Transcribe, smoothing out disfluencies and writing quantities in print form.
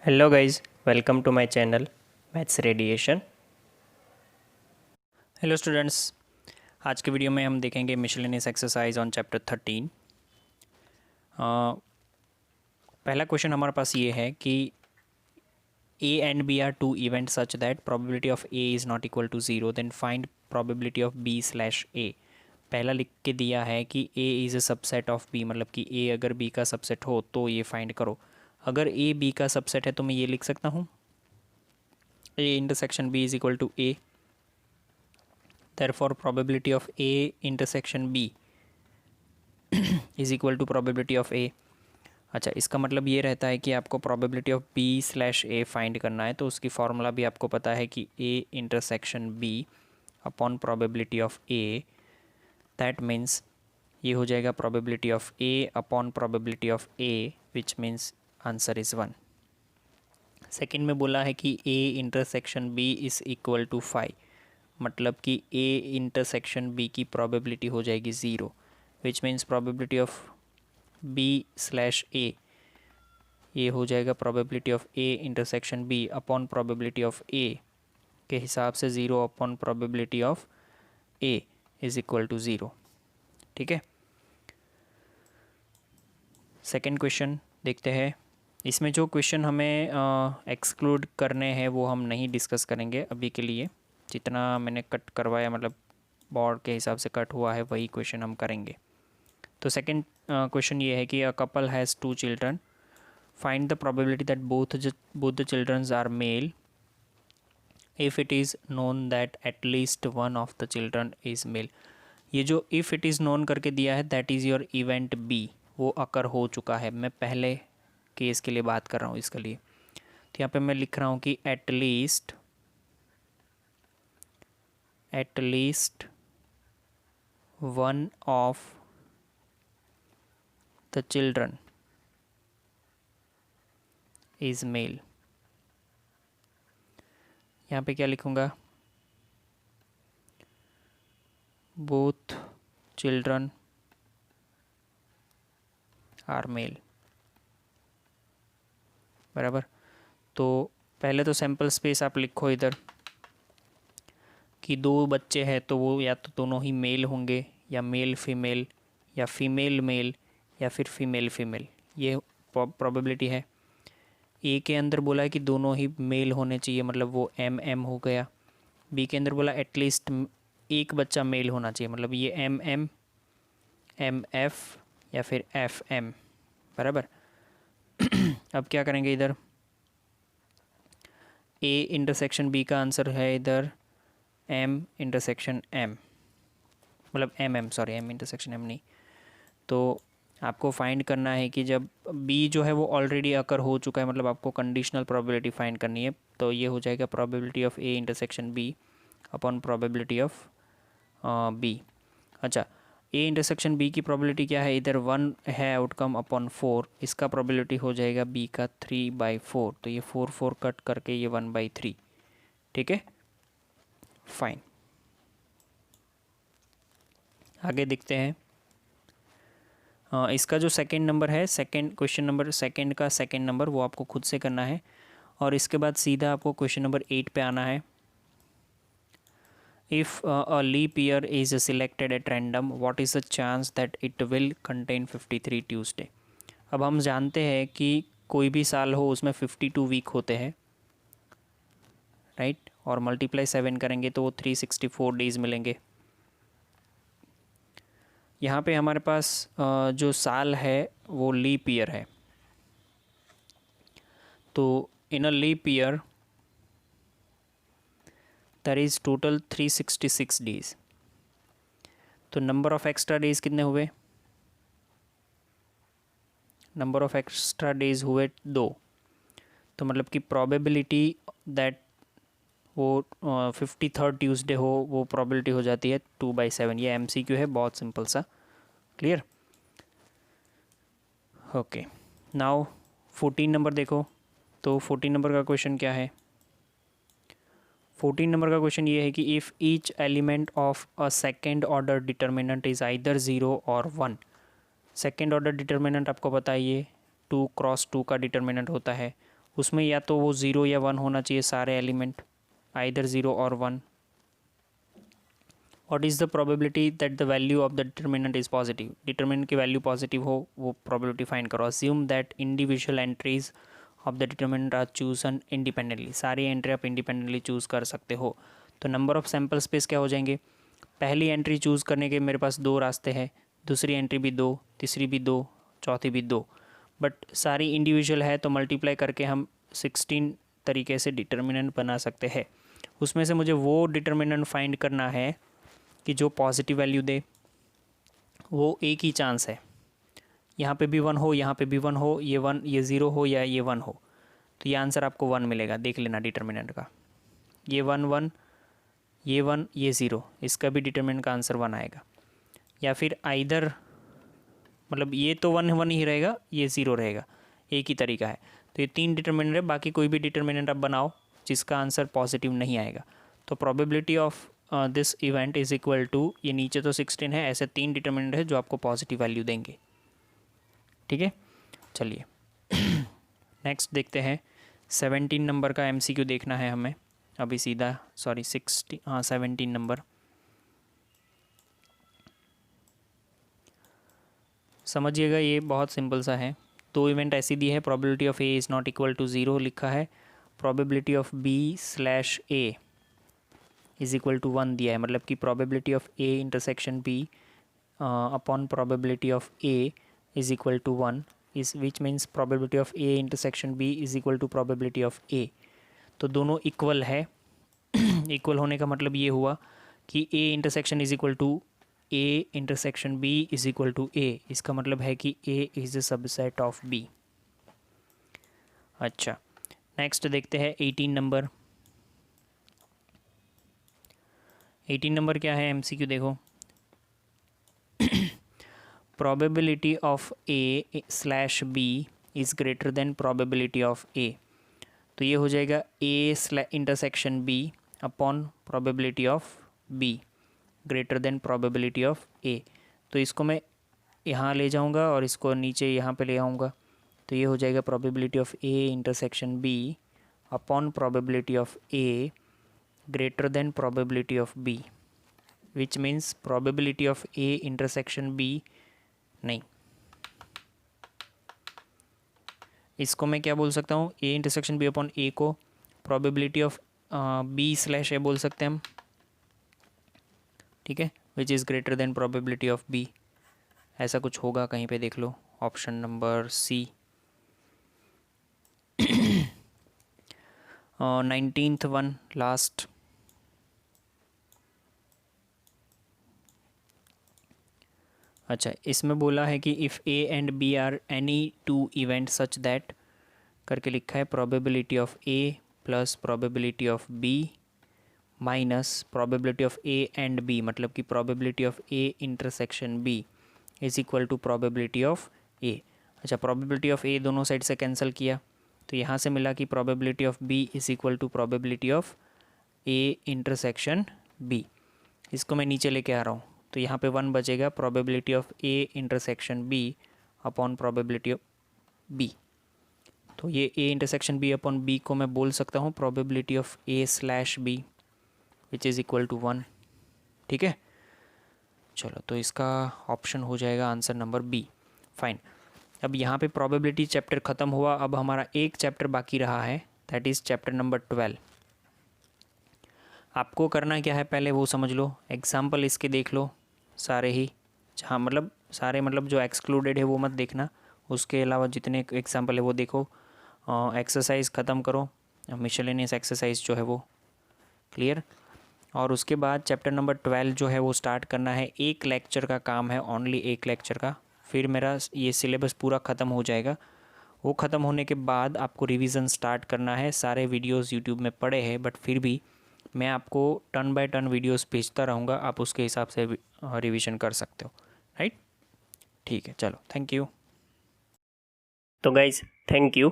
Hello guys, welcome to my channel maths radiation. Hello students, आज के video में हम देखेंगे मिसलेनियस एक्सरसाइज ऑन चैप्टर 13। पहला क्वेश्चन हमारे पास ये है कि A and B are two event such that probability of A is not equal to zero, then find probability of B slash A. पहला लिख के दिया है कि A is a subset of B, मतलब कि ए अगर बी का सबसेट हो तो ये फाइंड करो। अगर ए बी का सबसेट है तो मैं ये लिख सकता हूँ A intersection B is equal to A, therefore probability of A intersection B is equal to probability of A। अच्छा, इसका मतलब ये रहता है कि आपको probability of B slash A find करना है, तो उसकी फॉर्मूला भी आपको पता है कि A intersection B upon probability of A, that means ये हो जाएगा probability of A upon probability of A, which means answer is 1। Second में बोला है कि A intersection B is equal to 5, मतलब कि A इंटरसेक्शन B की प्रोबेबिलिटी हो जाएगी 0, which means probability of B slash A, ये हो जाएगा probability of A intersection B upon probability of A के हिसाब से 0 upon probability of A is equal to 0। ठीक है, सेकेंड क्वेश्चन देखते हैं। इसमें जो क्वेश्चन हमें एक्सक्लूड करने हैं वो हम नहीं डिस्कस करेंगे अभी के लिए। जितना मैंने कट करवाया, मतलब बोर्ड के हिसाब से कट हुआ है, वही क्वेश्चन हम करेंगे। तो सेकंड क्वेश्चन ये है कि a couple has 2 children, find the probability that both the childrens are male if it is known that at least one of the children is male. ये जो इफ़ इट इज़ नोन करके दिया है, that is your event B, वो occur हो चुका है। मैं पहले केस के लिए बात कर रहा हूँ इसके लिए। तो यहाँ पे मैं लिख रहा हूँ कि at least one of the children is male. यहाँ पे क्या लिखूँगा? बोथ चिल्ड्रन आर मेल, बराबर। तो पहले तो सैम्पल स्पेस आप लिखो इधर कि 2 बच्चे हैं तो वो या तो दोनों ही मेल होंगे, या मेल फीमेल, या फीमेल मेल, या फिर फीमेल फीमेल, ये प्रोबेबिलिटी है। ए के अंदर बोला है कि दोनों ही मेल होने चाहिए, मतलब वो एम एम हो गया। बी के अंदर बोला एटलीस्ट एक बच्चा मेल होना चाहिए, मतलब ये एम एम, एम एफ, या फिर एफ एम, बराबर। अब क्या करेंगे इधर? ए इंटरसेक्शन बी का आंसर है इधर एम इंटरसेक्शन एम, मतलब M M, sorry M intersection M नहीं। तो आपको फाइंड करना है कि जब बी जो है वो ऑलरेडी अकर हो चुका है, मतलब आपको कंडीशनल प्रोबेबिलिटी फाइंड करनी है, तो ये हो जाएगा probability of A intersection B upon probability of B. अच्छा, ए इंटरसेक्शन बी की प्रोबेबिलिटी क्या है? इधर 1 है आउटकम अपॉन 4, इसका प्रोबेबिलिटी हो जाएगा बी का 3/4, तो ये 4 कट करके ये 1/3। ठीक है, फाइन। आगे देखते हैं। इसका जो सेकंड नंबर है, सेकंड क्वेश्चन नंबर सेकंड का सेकंड नंबर वो आपको खुद से करना है, और इसके बाद सीधा आपको क्वेश्चन नंबर 8 पे आना है। If a leap year is selected at random, what is the chance that it will contain 53 Tuesday. अब हम जानते हैं कि कोई भी साल हो उसमें 52 वीक होते हैं, राइट, और मल्टीप्लाई 7 करेंगे तो वो 364 डेज़ मिलेंगे। यहाँ पे हमारे पास जो साल है वो लीप ईयर है, तो in a leap year that is total 366 days. तो नंबर ऑफ एक्स्ट्रा डेज़ कितने हुए? नंबर ऑफ एक्स्ट्रा डेज़ हुए 2, तो मतलब कि प्रोबेबिलिटी दैट वो 53rd ट्यूसडे हो, वो प्रोबेबिलिटी हो जाती है 2/7। ये MCQ है, बहुत सिंपल सा, क्लियर। ओके, नाउ 14 नंबर देखो। तो 14 नंबर का क्वेश्चन क्या है? 14 नंबर का क्वेश्चन ये है कि if each element of a second order determinant is either 0 और 1। सेकेंड ऑर्डर डिटर्मिनेंट आपको पता है, ये 2 × 2 का डिटर्मिनेंट होता है, उसमें या तो वो 0 या 1 होना चाहिए सारे एलिमेंट, आइदर 0 और 1. What is the probability that the value of the determinant is positive. Determinant की वैल्यू पॉजिटिव हो वो प्रोबेबिलिटी फाइंड करो. Assume that individual entries of the determinant are chosen independently. सारी एंट्री आप इंडिपेंडेंटली चूज़ कर सकते हो. तो नंबर ऑफ सैम्पल स्पेस क्या हो जाएंगे. पहली एंट्री चूज़ करने के मेरे पास 2 रास्ते हैं, दूसरी एंट्री भी 2, तीसरी भी 2, चौथी भी 2. बट सारी इंडिविजुअल है तो मल्टीप्लाई करके हम 16 तरीके से डिटर्मिनेंट बना सकते हैं. उसमें से मुझे वो डिटर्मिनेंट फाइंड करना है कि जो पॉजिटिव वैल्यू दे. वो एक ही चांस है, यहाँ पे भी 1 हो, यहाँ पे भी 1 हो, ये 1 ये 0 हो या ये 1 हो. तो ये आंसर आपको 1 मिलेगा. देख लेना डिटर्मिनेंट का, ये 1 1, ये 1 ये 0, इसका भी डिटर्मिनेंट का आंसर 1 आएगा. या फिर आइदर मतलब ये तो 1 1 ही रहेगा, ये 0 रहेगा. एक ही तरीका है. तो ये 3 डिटर्मिनेंट है, बाकी कोई भी डिटर्मिनेंट आप बनाओ जिसका आंसर पॉजिटिव नहीं आएगा. तो probability of this event is equal to, ये नीचे तो 16 है, ऐसे 3 डिटर्मिनेंट है जो आपको पॉजिटिव वैल्यू देंगे. ठीक है, चलिए नेक्स्ट देखते हैं. 17 नंबर का MCQ देखना है हमें अभी सीधा. Sorry 17 number. समझिएगा, ये बहुत सिंपल सा है. 2 इवेंट ऐसी दी है. Probability of A is not equal to 0 लिखा है. Probability of B/A is equal to 1 दिया है. मतलब कि probability of A intersection B upon probability of A is equal to 1 इस which means probability of A intersection B is equal to probability of A. तो दोनों equal है. Equal होने का मतलब ये हुआ कि A intersection is equal to A intersection B is equal to A. इसका मतलब है कि A is a subset of B. अच्छा, नेक्स्ट देखते हैं 18 नंबर. 18 नंबर क्या है MCQ देखो. Probability of A/B is greater than probability of A. तो ये हो जाएगा A intersection B upon probability of B greater than probability of A. तो इसको मैं यहाँ ले जाऊँगा और इसको नीचे यहाँ पे ले आऊँगा. तो ये हो जाएगा probability of A intersection B upon probability of A greater than probability of B, which means probability of A intersection B नहीं. इसको मैं क्या बोल सकता हूँ, A intersection B upon A को प्रोबेबिलिटी ऑफ B/A बोल सकते हैं हम. ठीक है, which is greater than probability of B. ऐसा कुछ होगा कहीं पे, देख लो option number C. 19th one last. अच्छा, इसमें बोला है कि if A and B are any 2 event such that करके लिखा है. Probability of A plus probability of B minus probability of A and B, मतलब कि probability of A intersection B is equal to probability of A. अच्छा, probability of A दोनों side से cancel किया तो यहाँ से मिला कि probability of B is equal to probability of A intersection B. इसको मैं नीचे लेके आ रहा हूँ तो यहाँ पे 1 बचेगा. Probability of A intersection B upon probability of B. तो ये A intersection B upon B को मैं बोल सकता हूँ probability of A/B which is equal to 1. ठीक है, चलो तो इसका ऑप्शन हो जाएगा आंसर नंबर B. फाइन. अब यहाँ पे प्रोबेबिलिटी चैप्टर ख़त्म हुआ. अब हमारा एक चैप्टर बाकी रहा है, दैट इज़ चैप्टर नंबर 12. आपको करना क्या है पहले वो समझ लो. एग्जाम्पल इसके देख लो सारे ही, जहाँ मतलब सारे मतलब जो एक्सक्लूडेड है वो मत देखना, उसके अलावा जितने एग्जाम्पल है वो देखो. एक्सरसाइज ख़त्म करो, मिसलेनियस एक्सरसाइज जो है वो क्लियर. और उसके बाद चैप्टर नंबर 12 जो है वो स्टार्ट करना है. एक लेक्चर का काम है, ओनली एक लेक्चर का. फिर मेरा ये सिलेबस पूरा ख़त्म हो जाएगा. वो ख़त्म होने के बाद आपको रिवीजन स्टार्ट करना है. सारे वीडियोस यूट्यूब में पड़े हैं बट फिर भी मैं आपको टर्न बाय टर्न वीडियोस भेजता रहूँगा, आप उसके हिसाब से रिवीजन कर सकते हो. राइट, ठीक है, चलो थैंक यू. तो गाइज थैंक यू.